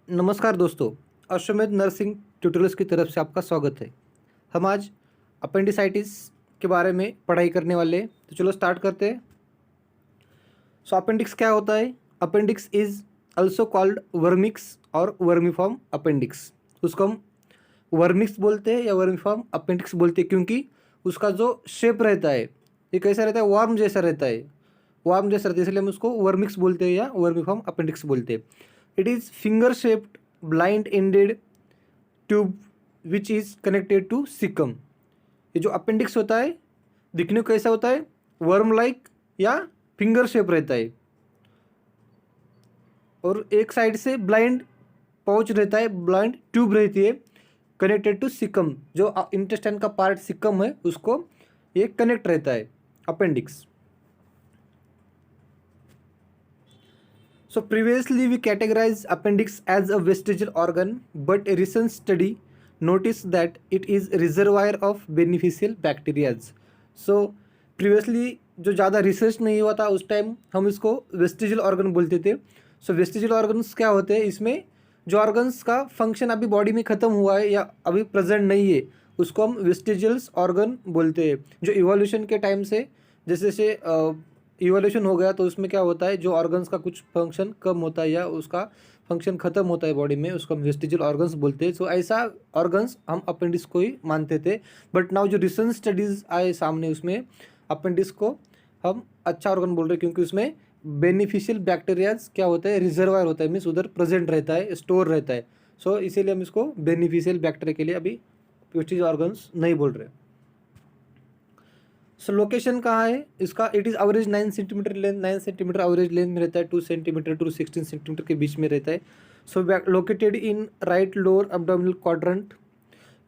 नमस्कार दोस्तों, अश्वमेध नर्सिंग ट्यूटोरियल्स की तरफ से आपका स्वागत है। हम आज अपेंडिसाइटिस के बारे में पढ़ाई करने वाले हैं, तो चलो स्टार्ट करते हैं। सो अपेंडिक्स क्या होता है? अपेंडिक्स इज ऑल्सो कॉल्ड वर्मिक्स और वर्मीफॉर्म अपेंडिक्स। उसको हम वर्मिक्स बोलते हैं या वर्मीफॉर्म अपेंडिक्स बोलते हैं क्योंकि उसका जो शेप रहता है ये कैसा रहता है, वार्म जैसा रहता है। वार्म जैसा रहता है इसलिए हम उसको वर्मिक्स बोलते हैं या वर्मीफॉर्म अपेंडिक्स बोलते हैं। It is finger shaped blind ended tube which is connected to caecum. ये जो अपेंडिक्स होता है दिखने को कैसा होता है, वर्म लाइक या फिंगर शेप रहता है और एक साइड से ब्लाइंड पाउच रहता है, ब्लाइंड ट्यूब रहती है कनेक्टेड टू सिकम। जो इंटेस्टाइन का पार्ट सिकम है उसको ये कनेक्ट रहता है appendix. So previously we categorized appendix as a vestigial organ, but a recent study noticed that it is a reservoir of beneficial bacteria. So previously जो ज़्यादा रिसर्च नहीं हुआ था उस टाइम हम इसको वेस्टिजियल ऑर्गन बोलते थे। सो वेस्टिजियल ऑर्गन्स क्या होते हैं, इसमें जो ऑर्गन्स का फंक्शन अभी बॉडी में ख़त्म हुआ है या अभी प्रेजेंट नहीं है उसको हम वेस्टिजियल्स ऑर्गन बोलते हैं। जो इवोल्यूशन के टाइम से जैसे से इवोल्यूशन हो गया तो उसमें क्या होता है, जो ऑर्गन्स का कुछ फंक्शन कम होता है या उसका फंक्शन ख़त्म होता है बॉडी में, उसको हम वेस्टिजियल ऑर्गन्स बोलते हैं। सो ऐसा ऑर्गन्स हम अपेंडिक्स को ही मानते थे, बट नाउ जो रिसेंट स्टडीज़ आए सामने उसमें अपेंडिक्स को हम अच्छा ऑर्गन बोल रहे हैं क्योंकि उसमें बेनिफिशियल बैक्टीरियाज क्या होता है, रिजर्वायर होता है, मीन्स उधर प्रेजेंट रहता है, स्टोर रहता है। सो इसीलिए हम इसको बेनिफिशियल बैक्टीरिया के लिए अभी वेस्टिजियल ऑर्गन्स नहीं बोल रहे। सो लोकेशन कहाँ है इसका? It is average 9 centimetre length, 9 centimetre average length में रहता है, 2 सेंटीमीटर टू 16 सेंटीमीटर के बीच में रहता है। So located in right lower abdominal quadrant.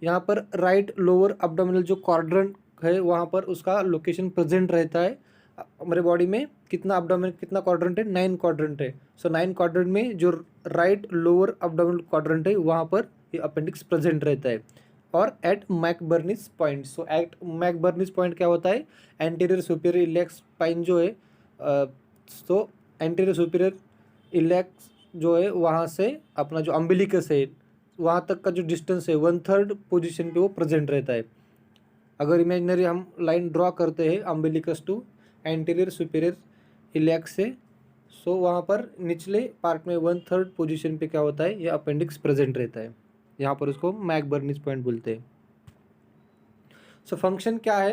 यहाँ पर राइट लोअर अब्डोमिनल जो क्वाड्रेंट है वहाँ पर उसका लोकेशन प्रेजेंट रहता है। हमारे बॉडी में कितना अब्डोमिनल कितना क्वाड्रेंट है? 9 क्वाड्रेंट है। सो 9 क्वाड्रेंट में जो राइट लोअर अब्डोमिनल क्वाड्रेंट है वहाँ पर ये अपेंडिक्स प्रेजेंट रहता है और एट मैकबर्निस पॉइंट। सो एट मैकबर्निस पॉइंट क्या होता है, एंटीरियर सुपीरियर इलेक्स स्पाइन जो है, तो एंटीरियर सुपीरियर इलेक्स जो है वहाँ से अपना जो अम्बिलिकस है वहाँ तक का जो डिस्टेंस है 1/3 पोजीशन पे वो प्रेजेंट रहता है। अगर इमेजिनरी हम लाइन ड्रॉ करते हैं अम्बिलिकस टू एंटीरियर सुपीरियर इलेक्स से, सो वहाँ पर निचले पार्ट में 1/3 पोजीशन पे क्या होता है, ये अपेंडिक्स प्रेजेंट रहता है। यहाँ पर उसको मैकबर्निस पॉइंट बोलते हैं। सो फंक्शन क्या है?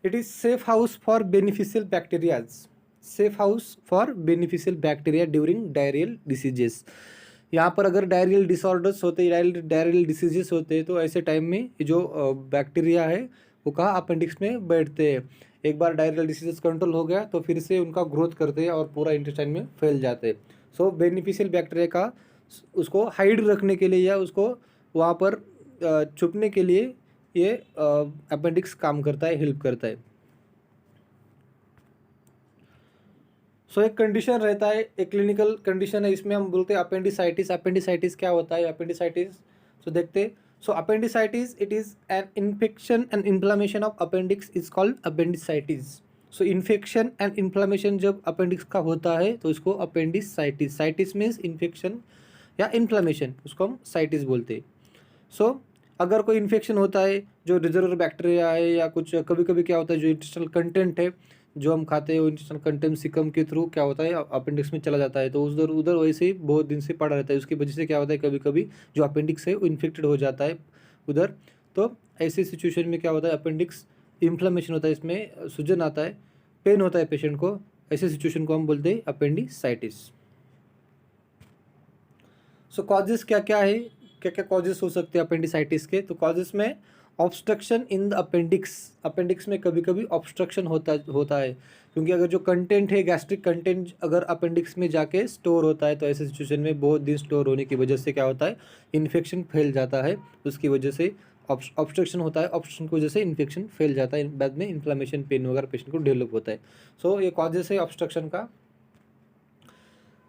It is safe house for beneficial bacterias, safe house for beneficial bacteria during diarrhoeal diseases. यहाँ पर अगर डायरियल डिसऑर्डर्स होते हैं, डायरियल डिसीजेस होते हैं, तो ऐसे टाइम में जो बैक्टीरिया है वो कहाँ अपेंडिक्स में बैठते हैं। एक बार डायरियल डिसीजेस कंट्रोल हो गया तो फिर से उनका ग्रोथ करते हैं और पूरा इंटेस्टाइन में फैल जाते हैं। सो बेनिफिशियल बैक्टीरिया का उसको हाइड रखने के लिए या उसको वहाँ पर छुपने के लिए ये अपेंडिक्स काम करता है, हेल्प करता है। सो एक कंडीशन रहता है, एक क्लिनिकल कंडीशन है, इसमें हम बोलते हैं अपेंडिसाइटिस। अपेंडिसाइटिस क्या होता है अपेंडिसाइटिस? सो देखते। So appendicitis it is an infection and inflammation of appendix is called appendicitis. So infection and inflammation जब अपेंडिक्स का होता है तो इसको अपेंडिसाइटिस, साइटिस मीन्स इन्फेक्शन या इन्फ्लामेशन, उसको हम साइटिस बोलते हैं। सो अगर कोई इन्फेक्शन होता है जो रिजर्वर बैक्टीरिया है या कुछ, कभी कभी क्या होता है जो इंटेस्टिनल कंटेंट है जो हम खाते हैं वो इंटेस्टिनल कंटेंट सिकम के थ्रू क्या होता है अपेंडिक्स में चला जाता है, तो उधर उधर वैसे ही बहुत दिन से पड़ा रहता है। उसकी वजह से क्या होता है, कभी कभी जो अपेंडिक्स है वो इन्फेक्टेड हो जाता है उधर। तो ऐसी सिचुएशन में क्या होता है, अपेंडिक्स इन्फ्लेमेशन होता है, इसमें सूजन आता है, पेन होता है पेशेंट को। ऐसी सिचुएशन को हम बोलते हैं अपेंडिसाइटिस। सो कॉजेस क्या क्या है, क्या क्या कॉजेस हो सकते हैं अपेंडिसाइटिस के? तो कॉजेस में obstruction in the appendix, appendix में कभी कभी ऑब्स्ट्रक्शन होता है क्योंकि अगर जो कंटेंट है गैस्ट्रिक कंटेंट अगर अपेंडिक्स में जाके स्टोर होता है तो ऐसे सिचुएशन में बहुत दिन स्टोर होने की वजह से क्या होता है, इन्फेक्शन फैल जाता है, उसकी वजह से ऑब्स्ट्रक्शन होता है, ऑब्स्ट्रक्शन की वजह से इन्फेक्शन फैल जाता है, बाद में इन्फ्लामेशन पेन वगैरह पेशेंट को डेवलप होता है। सो ये कॉजेस है ऑब्स्ट्रक्शन का।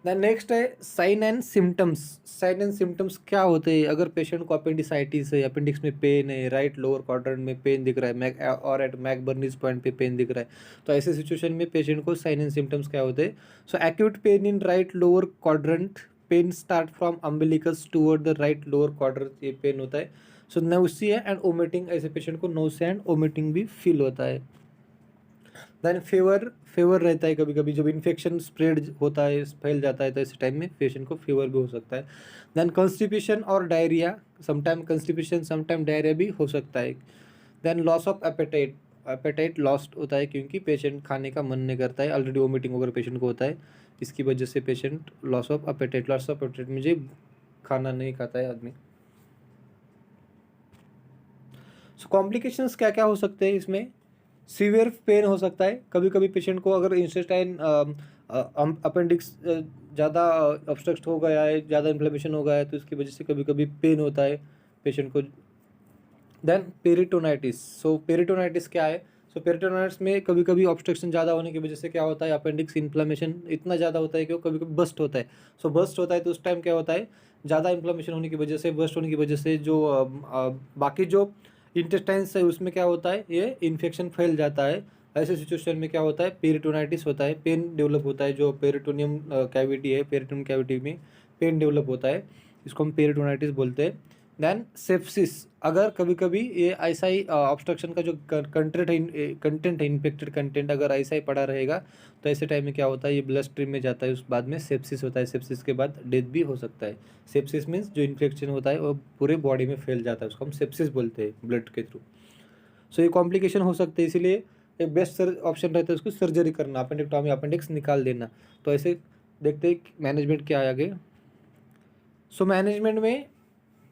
नेक्स्ट है sign and symptoms. Sign and symptoms क्या होते हैं? अगर पेशेंट को अपेंडिसाइटिस है, अपेंडिक्स में पेन है, राइट लोअर क्वाड्रेंट में पेन दिख रहा है, मैक और एट मैकबर्निस पॉइंट पे पेन दिख रहा है, तो ऐसे सिचुएशन में पेशेंट को साइन एंड सिम्टम्स क्या होते हैं? So acute pain in right lower quadrant pain start from umbilicus toward the right lower quadrant, ये पेन होता है. सो नोसिया एंड ओमिटिंग, ऐसे पेशेंट को नोसिया एंड ओमिटिंग भी फील होता है. देन फीवर, फीवर रहता है कभी कभी, जब इन्फेक्शन स्प्रेड होता है, फैल जाता है, तो ऐसे टाइम में पेशेंट को फीवर भी हो सकता है. देन कॉन्स्टिपेशन और diarrhoea, sometime constipation sometime diarrhoea भी हो सकता है. Then loss of appetite, appetite lost होता है क्योंकि पेशेंट खाने का मन नहीं करता है, ऑलरेडी वोमिटिंग वगैरह पेशेंट को होता है, इसकी वजह से patient loss of apatite, loss of apatite मुझे खाना नहीं खाता है आदमी. सो कॉम्प्लिकेशंस क्या क्या हो सकते हैं इसमें. सीवियर पेन हो सकता है, कभी कभी पेशेंट को अगर इंटेस्टाइन अपेंडिक्स ज़्यादा ऑब्स्ट्रक्ट हो गया है, ज़्यादा इन्फ्लेमेशन हो गया है, तो इसकी वजह से कभी कभी पेन होता है पेशेंट को. देन पेरिटोनाइटिस, सो पेरिटोनाइटिस क्या है. सो पेरिटोनाइटिस में कभी कभी ऑब्स्ट्रक्शन ज़्यादा होने की वजह से क्या होता है, अपेंडिक्स इन्फ्लेमेशन इतना ज़्यादा होता है कि वो कभी कभी बस्ट होता है. सो बस्ट होता है तो उस टाइम क्या होता है, ज़्यादा इन्फ्लेमेशन होने की वजह से, बस्ट होने की वजह से जो बाकी जो इंटेस्टाइन्स है उसमें क्या होता है, ये इन्फेक्शन फैल जाता है. ऐसे सिचुएशन में क्या होता है, पेरिटोनाइटिस होता है, पेन डेवलप होता है, जो पेरिटोनियम कैविटी है, पेरिटोनियम कैविटी में पेन डेवलप होता है, इसको हम पेरिटोनाइटिस बोलते हैं. देन सेप्सिस, अगर कभी कभी ये ऐसा ही ऑब्स्ट्रक्शन का जो कंटेंट है, इन्फेक्टेड कंटेंट अगर ऐसा ही पड़ा रहेगा, तो ऐसे टाइम में क्या होता है, ये ब्लड स्ट्रीम में जाता है, उस बाद में सेप्सिस होता है, सेप्सिस के बाद डेथ भी हो सकता है. सेप्सिस मीन्स जो इन्फेक्शन होता है वो पूरे बॉडी में फैल जाता है, उसको हम सेप्सिस बोलते हैं ब्लड के थ्रू. सो ये कॉम्प्लिकेशन हो सकते हैं, इसीलिए एक बेस्ट ऑप्शन रहता है उसको सर्जरी करना, अपेंडिक्टॉमी, अपेंडिक्स निकाल देना. तो ऐसे देखते हैं मैनेजमेंट क्या है आगे. सो मैनेजमेंट में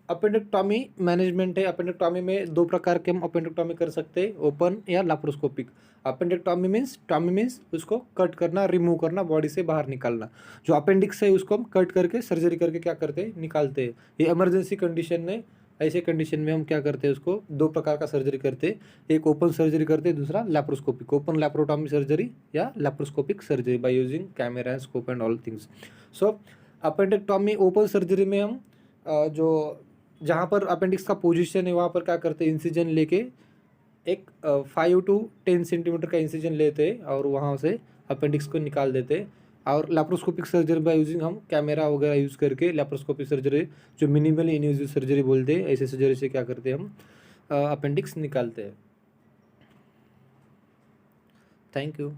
अपेंडिक्टॉमी मैनेजमेंट है. अपेंडिक्टॉमी में दो प्रकार के हम अपेंडिक्टॉमी कर सकते हैं, ओपन या लैप्रोस्कोपिक. अपेंडिक्टॉमी मीन्स उसको कट करना, रिमूव करना, बॉडी से बाहर निकालना. जो अपेंडिक्स है उसको हम कट करके सर्जरी करके क्या करते हैं, निकालते हैं. ये इमरजेंसी कंडीशन में, ऐसे कंडीशन में हम क्या करते हैं, उसको दो प्रकार का सर्जरी करते हैं. एक ओपन सर्जरी करते हैं, दूसरा लैप्रोस्कोपिक. ओपन लैप्रोटॉमी सर्जरी या laparoscopic surgery by using camera, scope and all things. So appendectomy open surgery में हम जो जहाँ पर अपेंडिक्स का पोजीशन है वहाँ पर क्या करते हैं, इंसिजन लेके एक 5 to 10 सेंटीमीटर का इंसिजन लेते हैं और वहाँ से अपेंडिक्स को निकाल देते हैं. और लैप्रोस्कोपिक सर्जरी बाय यूजिंग हम कैमरा वगैरह यूज़ करके लैप्रोस्कोपिक सर्जरी, जो मिनिमली इन्वेजिव सर्जरी बोलते हैं, ऐसे सर्जरी से क्या करते हैं, हम अपेंडिक्स निकालते हैं. Thank you.